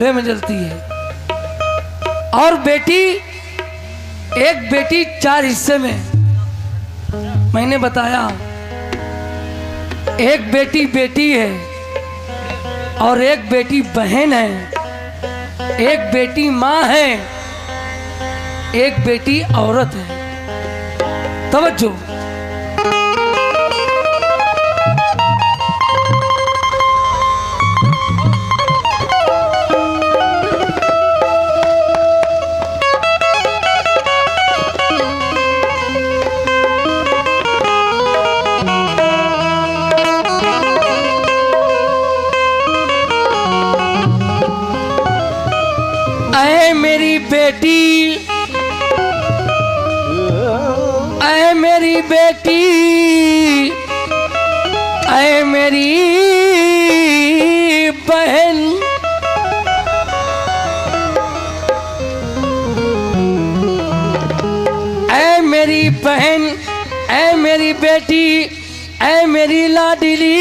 में जलती है। और बेटी, एक बेटी 4 हिस्से में, मैंने बताया एक बेटी बेटी है और एक बेटी बहन है, एक बेटी माँ है, एक बेटी औरत है। तवज्जो, ऐ मेरी बेटी, ऐ मेरी बेटी, ऐ मेरी बहन, ऐ मेरी बहन, ऐ मेरी बेटी, ऐ मेरी लाडली,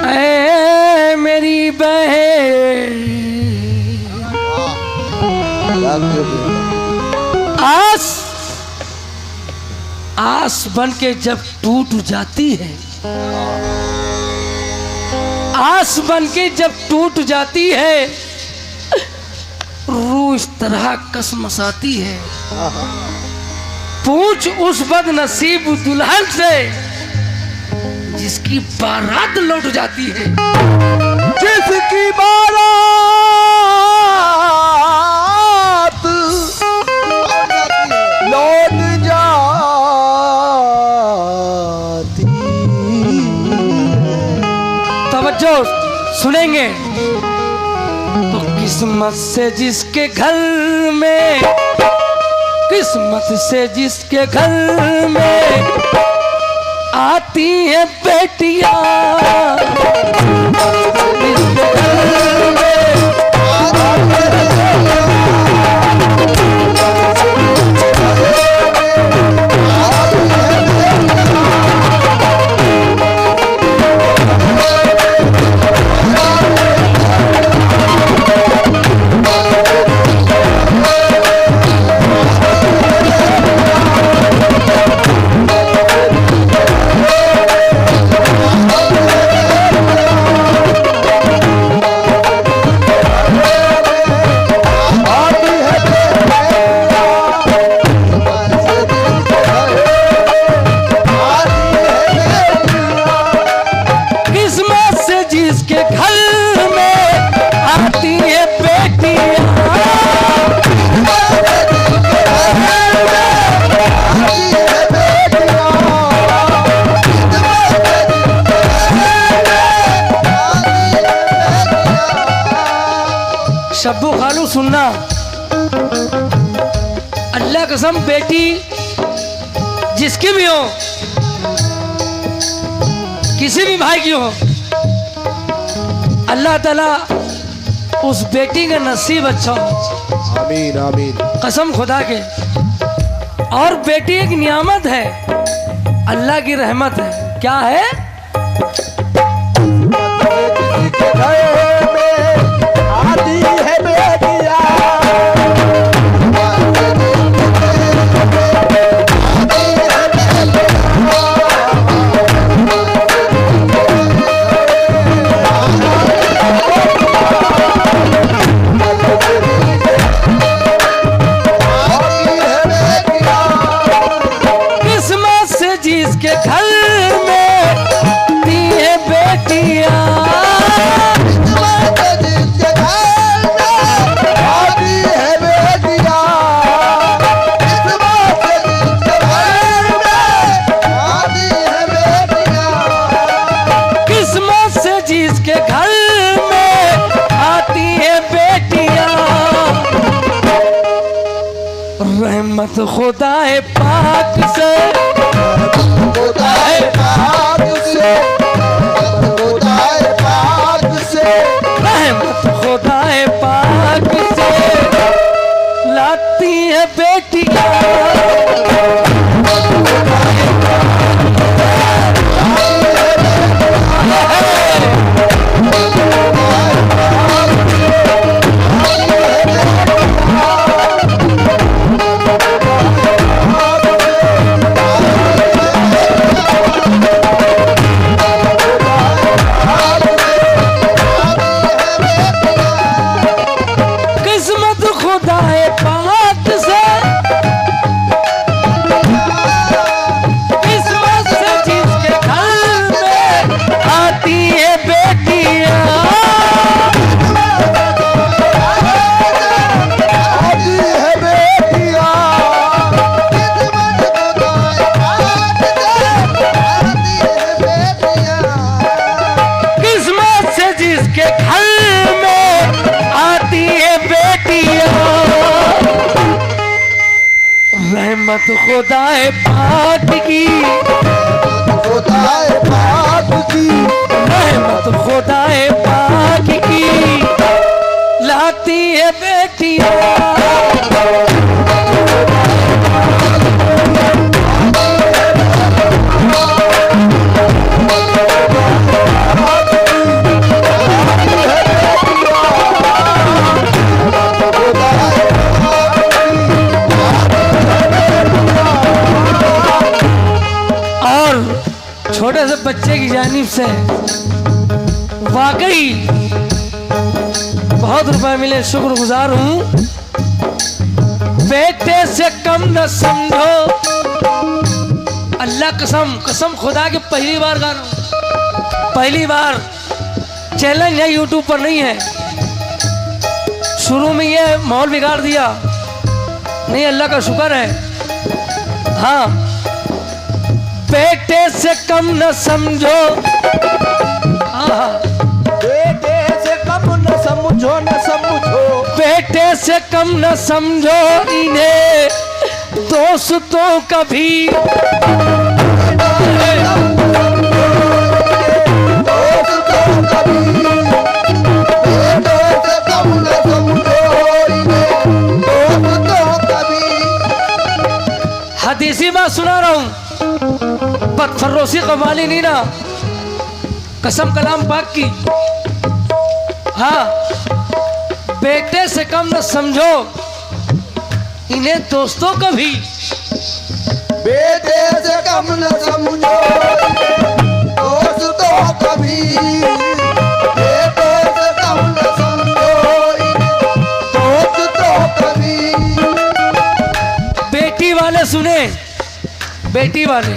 ऐ मेरी बहन। आस आस बन के जब टूट जाती है, आस बन के जब टूट जाती है, रूह इस तरह कसमसाती है। पूछ उस बदनसीब दुल्हन से जिसकी बारात लौट जाती है, जिसकी बारात लौट जाती। तवज्जो सुनेंगे तो किस्मत से जिसके घर में, किस्मत से जिसके घर में आती है बेटियां, शब्बू खालू सुनना, अल्लाह कसम बेटी जिसकी भी हो, किसी भी भाई की हो, अल्लाह ताला उस बेटी का नसीब अच्छा हो। आमीन आमीन। कसम खुदा के। और बेटी एक नियामत है, अल्लाह की रहमत है। क्या है? जिसके घर में दी है बेटियां, जिसके घर में आती है बेटियां, किस्मत से जिसके घर में आती है बेटियां, रहमत खुदाए पाक से, खुदाए पाक से, खुदाए पाक से, रहमत खुदाए पाक से लाती है बेटियां। रहमत खुदाए पाक की, खुदाए पाक की, रहमत खुदाए पाक की लाती है बेटियां। छोटे से बच्चे की जानिब से वाकई बहुत रुपए मिले, शुक्रगुजार हूं। बेटे से कम न समझो, अल्लाह कसम कसम खुदा के पहली बार गा रहा हूं, पहली बार। चैलेंज है, यूट्यूब पर नहीं है। शुरू में ये माहौल बिगाड़ दिया, नहीं अल्लाह का शुक्र है। हाँ, बेटे से कम न समझो, बेटे से कम न समझो, न समझो, बेटे से कम न समझो इन्हें दोस्तों कभी। हदीसी बात सुना रहा हूं, बदफरोसी कमाली नहीं ना, कसम कलाम पाक की। हाँ, बेटे से कम न समझो इन्हें दोस्तों को भी, बेटे से कम न समझो दोस्तों को भी, बेटे से कम न समझो दोस्तों को भी। बेटी वाले सुने, बेटी वाले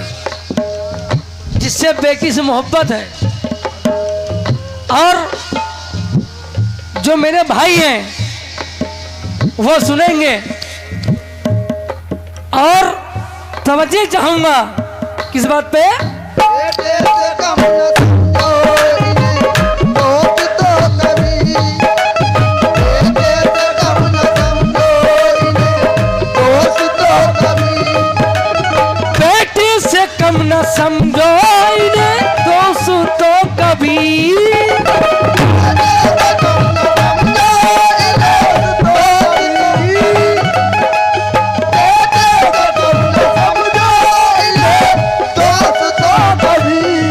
जिससे बेटी से मोहब्बत है, और जो मेरे भाई हैं वो सुनेंगे। और तवज्जो चाहूंगा किस बात पे? बेटे से कम न समझो इन्हें दोस्तों कभी, बेटे से कम न समझो इन्हें दोस्तों कभी, बेटी से कम न समझो इन्हें दोस्तों कभी।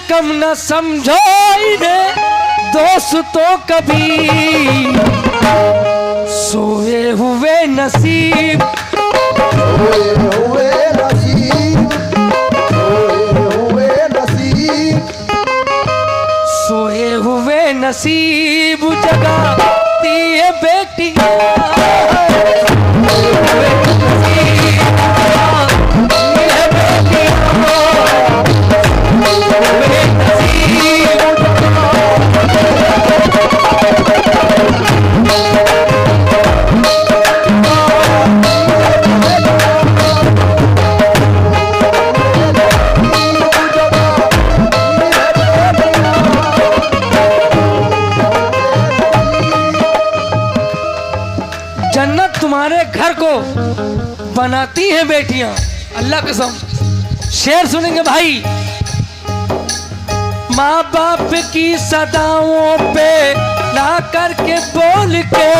कम न समझो इन्हें दोस्तों कभी, सोए हुए नसीब, सोए हुए नसीब, सोए हुए नसीब, सोए हुए नसीब जगाती है बेटियां। जन्नत तुम्हारे घर को बनाती हैं बेटियां, अल्लाह कसम। शेर सुनेंगे भाई। माँ बाप की सदाओं पे ला करके बोल के,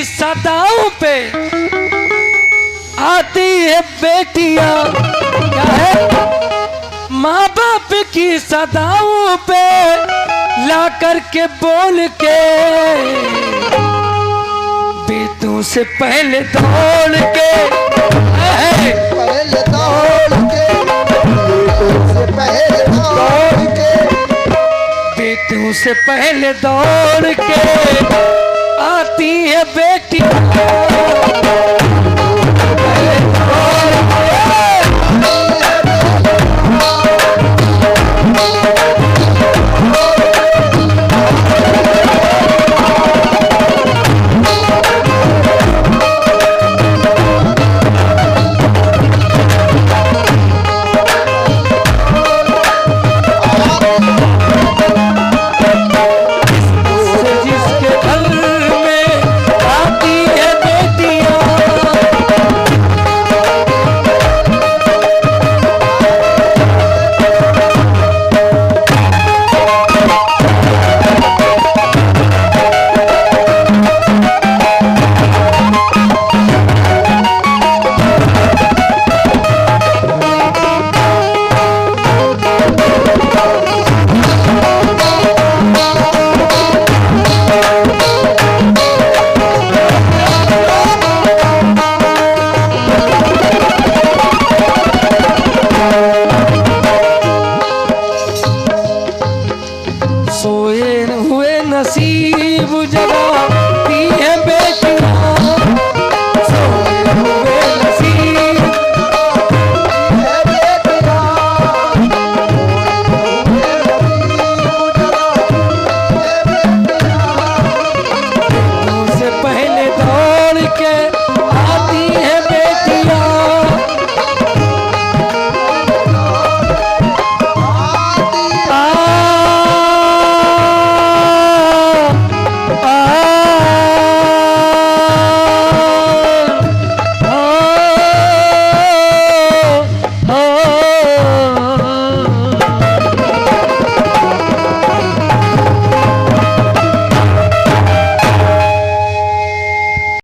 सदाओं पे आती है बेटियां। क्या है? माँ बाप की सदाओं पे ला करके बोल के, बेटों से पहले दौड़ के, पहले दौड़ के, बेटों से पहले दौड़ के, बेटों से पहले दौड़ के आती है बेटी। जगह